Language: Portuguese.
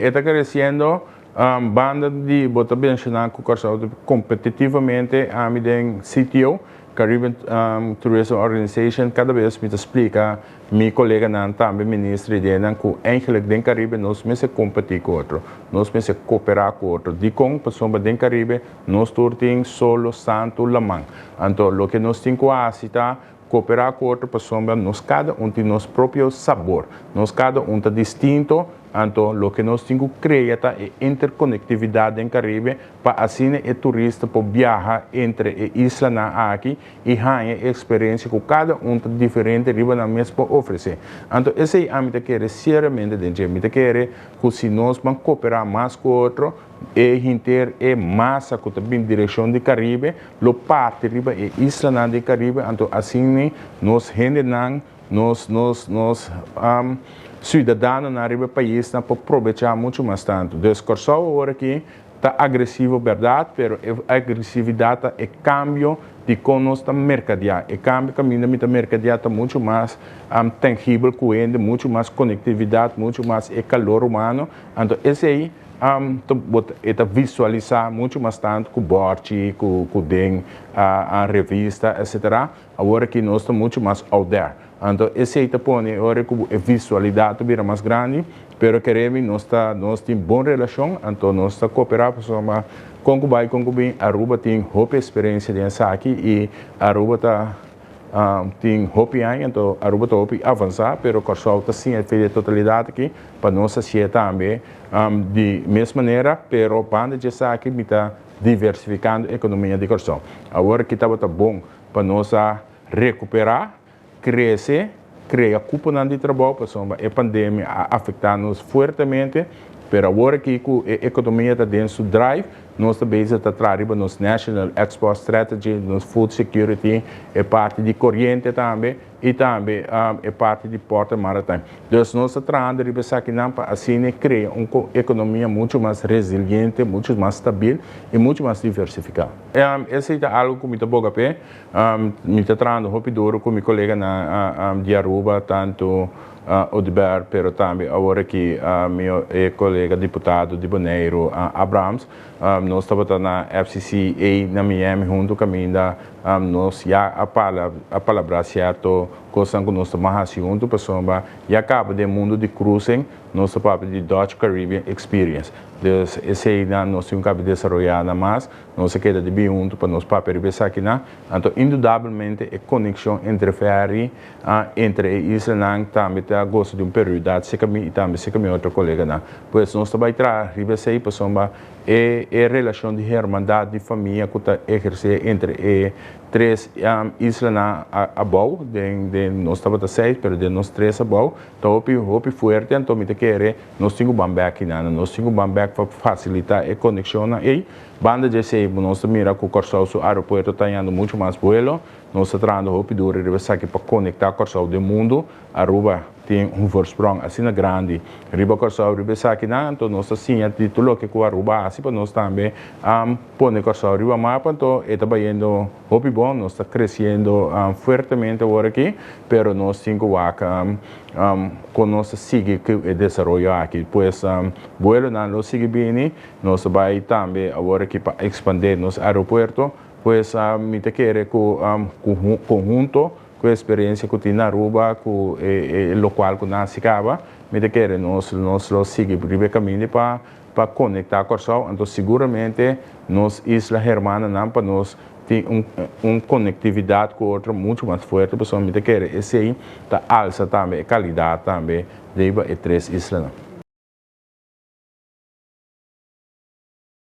Está crescendo banda de botar mencionar que competitivamente a mim tem CTO, Caribbean Tourism Organization, cada vez me explica meu colega não também ministro de que eigenlijk den Caribe nós me se competir com outro, nós me se cooperar com outro. De com pessoa den Caribe nós turting solo santo lamang. Então o que nós temos que fazer cooperar com outra pessoa, nós cada tem nosso próprio sabor, nós cada está distinto, então o que nós temos que criar é interconectividade em Caribe para assim o turista pode viajar entre a isla na aqui e ganhar experiência com cada tá diferente riba na mesma oferecer. Então esse é a minha querer seriamente dentro, minha querer que se nós vamos cooperar mais com outro e inter é massa que também direção de Caribe, lo parte riba é isla na de Caribe, então assim nós gente nós cidadãos na riba país não pode aproveitar muito mais tanto. Descorçou agora aqui está agressivo, verdade, pero a agressividade é cambio de como nós estamos mercadear. É cambio caminho da mercadear está muito mais tangível com ele, muito mais conectividade, muito mais calor humano. Então esse aí é visualizar muito mais tanto com o board, com a revista, etc. Agora que nós estamos muito mais out there. Então, esse aí põe agora que a visualidade vira mais grande, pero queremos nós temos boa relação, então nós estamos cooperando com o bem, a Aruba tem boa experiência de aqui e a Aruba tem boa então a Aruba está avançar, pero o Corsol está sim a totalidade aqui para nós assistir também de mesma maneira, pero banda de aqui está diversificando a economia de Corsol. Agora que estava bom para nós recuperar, crescer, criar culpa de trabalho, porque a pandemia afeta-nos fortemente, mas agora que a economia está dentro do drive, nós também estamos atrás nos National Export Strategy, nos Food Security, é parte de corrente também, e também é parte de porta maritime. Então, nós estamos tratando aqui para assim criar uma economia muito mais resiliente, muito mais estável e muito mais diversificada. Esse é algo que me está boa pé, me está tratando rápido com meu colega de Aruba, tanto Odebert, pero também agora que meu colega deputado de Bonaire, Abrams, nós estamos na FCC e na Miami junto com a nós já a palavra certo, coisa que nós estamos junto, pessoal, e acaba do mundo de cruising, nós estamos de Dutch Caribbean Experience. Então, esse aí nós temos que desenvolver mais, nós queda de bem junto para nós papéis aqui, então, indubitavelmente, a conexão entre ferry, entre a isla, também gosto de prioridade, se caminho e também se caminho outro colega, pois nós estamos trabalhando aí, pessoal, é relação de irmandade, de família que está exercer entre três islas a bom, nós estamos seis, mas de nós três a bom, então hopi forte, então me querer nós temos bambé aqui, nós temos bambé para facilitar a conexão aí, banda de sei, nós mira com o Corsol, o aeroporto está indo muito mais vuelo, nós estamos trabalhando hopi duro, aqui para conectar o Corsol do mundo, Aruba tem voorsprong assim grande, riba Corsol, riba aqui, então nós assim a título que com Aruba, assim para nós também põe Corsol riba mapa, então está indo hopi bom, nós está crescendo fortemente agora aqui, pero nós temos que com nós seguir que o desenvolvimento aqui, pois vuelo não sigue bem, nós vai também agora aqui para expandir nosso aeroporto, pois me te querer com conjunto com a experiência que tem na Aruba, com o local que nós ficava, me te querer nós seguir o caminho para conectar com o Corsol, então seguramente nós isla hermana não para nós tem uma conectividade com outra muito mais forte, pessoal me te querer esse aí está alça também, qualidade também, de três islas.